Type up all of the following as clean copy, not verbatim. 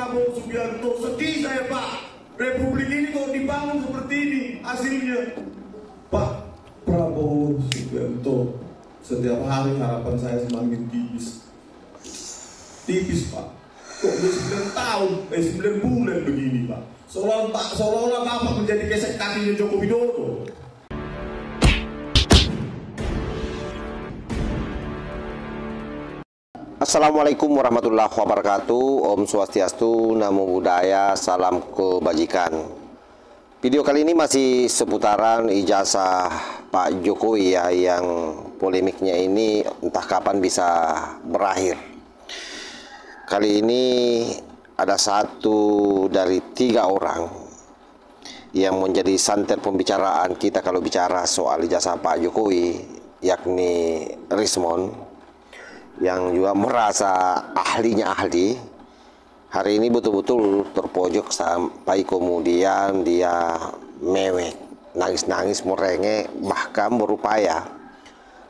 Prabowo Subianto, sedih saya Pak. Republik ini kok dibangun seperti ini hasilnya. Pak Prabowo Subianto, setiap hari harapan saya semakin tipis. Tipis Pak. Kok udah 9 tahun, 9 bulan begini Pak. Seolah-olah Bapak menjadi gesek kakinya Joko Widodo. Assalamualaikum warahmatullahi wabarakatuh. Om Swastiastu, Namo Buddhaya, salam kebajikan. Video kali ini masih seputaran ijazah Pak Jokowi ya, yang polemiknya ini entah kapan bisa berakhir. Kali ini ada satu dari 3 orang yang menjadi santet pembicaraan kita kalau bicara soal ijazah Pak Jokowi, yakni Rismond, yang juga merasa ahlinya ahli. Hari ini betul-betul terpojok sampai kemudian dia mewek, nangis-nangis, merengek, bahkan berupaya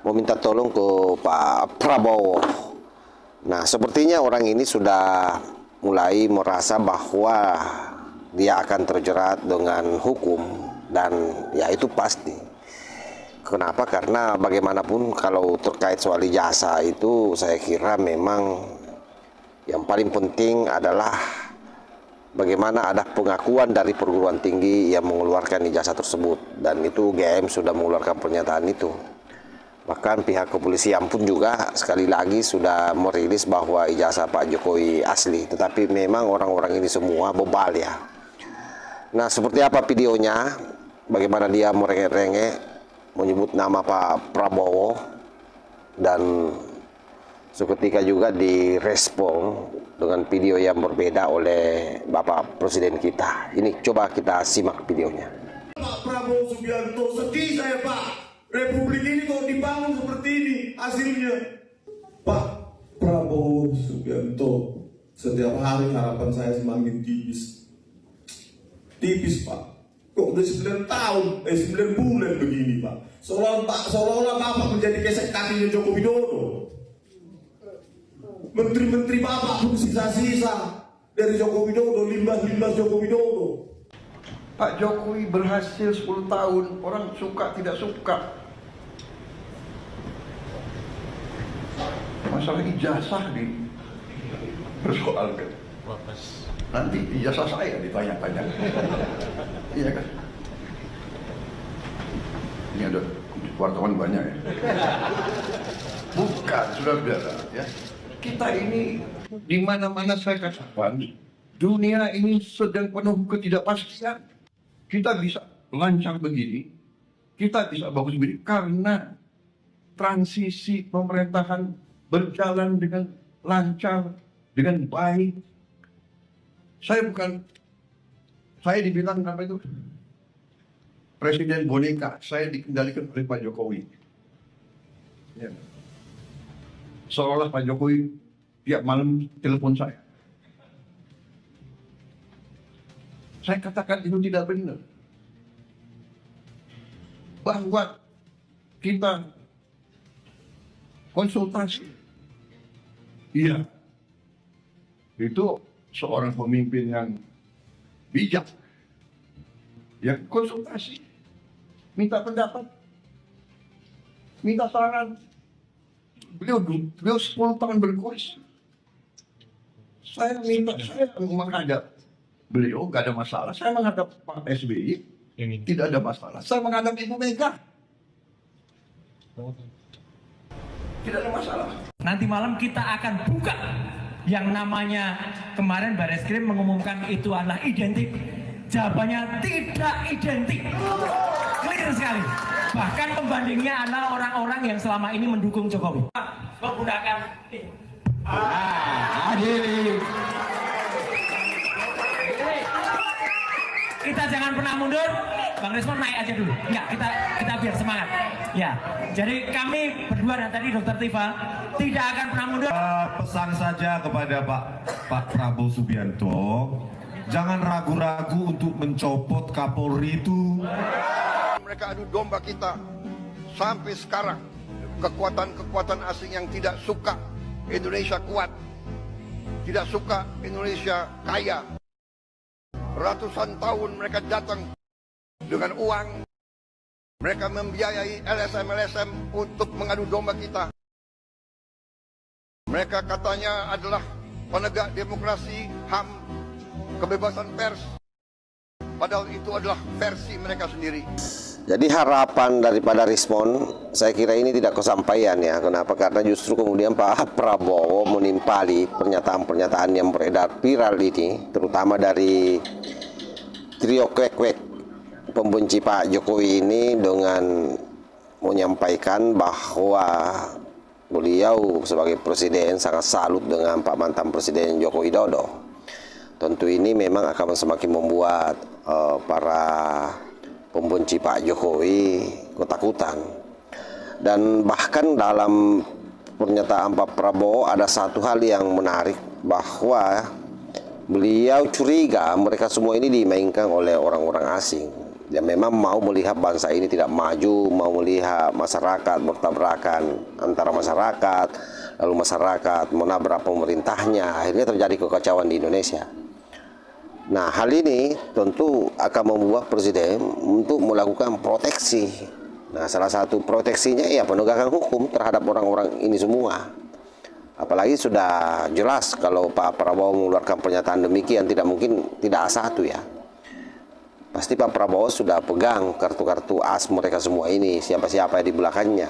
meminta tolong ke Pak Prabowo. Nah, sepertinya orang ini sudah mulai merasa bahwa dia akan terjerat dengan hukum, dan ya itu pasti. Kenapa? Karena bagaimanapun kalau terkait soal ijazah itu, saya kira memang yang paling penting adalah bagaimana ada pengakuan dari perguruan tinggi yang mengeluarkan ijazah tersebut, dan itu UGM sudah mengeluarkan pernyataan itu. Bahkan pihak kepolisian pun juga sekali lagi sudah merilis bahwa ijazah Pak Jokowi asli, tetapi memang orang-orang ini semua bebal ya. Nah, seperti apa videonya, bagaimana dia merengek-rengek menyebut nama Pak Prabowo, dan seketika juga direspon dengan video yang berbeda oleh Bapak Presiden kita. Ini coba kita simak videonya. Pak Prabowo Subianto, sedih saya Pak. Republik ini kok dibangun seperti ini hasilnya. Pak Prabowo Subianto, setiap hari harapan saya semakin tipis. Tipis Pak. Kok udah 9 tahun, 9 bulan begini Pak. Seolah-olah Bapak menjadi gesek kakinya Joko Widodo. Menteri-menteri Bapak pun sisa-sisa dari Joko Widodo, limbas-limbas Joko Widodo. Pak Jokowi berhasil 10 tahun, orang suka tidak suka. Masalah ijazah dipersoalkan. Nanti ijazah saya ditanya-tanya. Iya kan? Ini ada wartawan banyak ya. Bukan, saudara-saudara ya. Kita ini di mana-mana saya katakan, dunia ini sedang penuh ketidakpastian. Kita bisa lancar begini, kita bisa bagus begini karena transisi pemerintahan berjalan dengan lancar, dengan baik. Saya dibilang apa itu? Presiden boneka, saya dikendalikan oleh Pak Jokowi. Ya. Seolah Pak Jokowi tiap malam telepon saya. Saya katakan itu tidak benar. Bahwa kita konsultasi. Iya. Itu seorang pemimpin yang bijak. Ya, konsultasi. Minta pendapat. Minta saran. Beliau 10 tahun berkuasa. Saya menghadap beliau, gak ada masalah. Saya menghadap Pak SBY, tidak ada masalah. Saya menghadap Ibu Mega, tidak ada masalah. Nanti malam kita akan buka yang namanya kemarin Barreskrim mengumumkan itu adalah identik. Jawabannya tidak identik. Clear sekali. Bahkan pembandingnya adalah orang-orang yang selama ini mendukung Jokowi. Menggunakan kita jangan pernah mundur. Bang Rismond naik aja dulu. Ya, kita biar semangat. Ya, jadi kami berdua dan tadi Dr. Tifa tidak akan pernah mundur. Pesan saja kepada Pak Prabowo Subianto, jangan ragu-ragu untuk mencopot Kapolri itu. Mereka adu domba kita sampai sekarang. Kekuatan-kekuatan asing yang tidak suka Indonesia kuat, tidak suka Indonesia kaya. Ratusan tahun mereka datang dengan uang. Mereka membiayai LSM-LSM untuk mengadu domba kita. Mereka katanya adalah penegak demokrasi, HAM, kebebasan pers. Padahal itu adalah versi mereka sendiri. Jadi harapan daripada respon, saya kira ini tidak kesampaian ya. Kenapa? Karena justru kemudian Pak Prabowo menimpali pernyataan-pernyataan yang beredar viral ini, terutama dari trio kwek-kwek pembenci Pak Jokowi ini dengan menyampaikan bahwa beliau sebagai presiden sangat salut dengan Pak mantan Presiden Joko Widodo. Tentu ini memang akan semakin membuat para pembenci Pak Jokowi ketakutan. Dan bahkan dalam pernyataan Pak Prabowo ada satu hal yang menarik, bahwa beliau curiga mereka semua ini dimainkan oleh orang-orang asing yang memang mau melihat bangsa ini tidak maju, mau melihat masyarakat bertabrakan antara masyarakat, lalu masyarakat menabrak pemerintahnya, akhirnya terjadi kekacauan di Indonesia. Nah, hal ini tentu akan membuat presiden untuk melakukan proteksi. Nah, salah satu proteksinya ya penegakan hukum terhadap orang-orang ini semua. Apalagi sudah jelas kalau Pak Prabowo mengeluarkan pernyataan demikian, tidak mungkin tidak satu ya. Pasti Pak Prabowo sudah pegang kartu-kartu as mereka semua ini, siapa-siapa di belakangnya.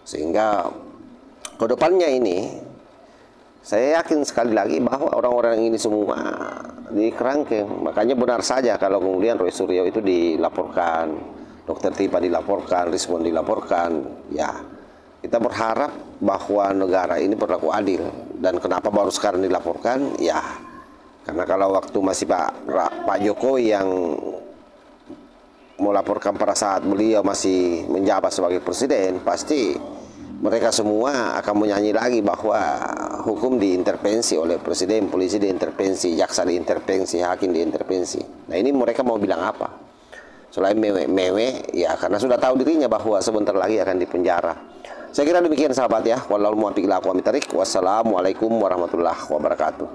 Sehingga ke depannya ini, saya yakin sekali lagi bahwa orang-orang ini semua di kerangkeng. Makanya benar saja kalau kemudian Roy Suryo itu dilaporkan, Dr. Tipa dilaporkan, Rismon dilaporkan. Ya, kita berharap bahwa negara ini berlaku adil. Dan kenapa baru sekarang dilaporkan? Ya, karena kalau waktu masih Pak Jokowi yang melaporkan pada saat beliau masih menjabat sebagai presiden, pasti mereka semua akan menyanyi lagi bahwa hukum diintervensi oleh presiden, polisi diintervensi, jaksa diintervensi, hakim diintervensi. Nah, ini mereka mau bilang apa? Selain mewek, ya karena sudah tahu dirinya bahwa sebentar lagi akan dipenjara. Saya kira demikian sahabat ya. Wallahul muwaffiq ila aqwamit thoriq. Wassalamualaikum warahmatullahi wabarakatuh.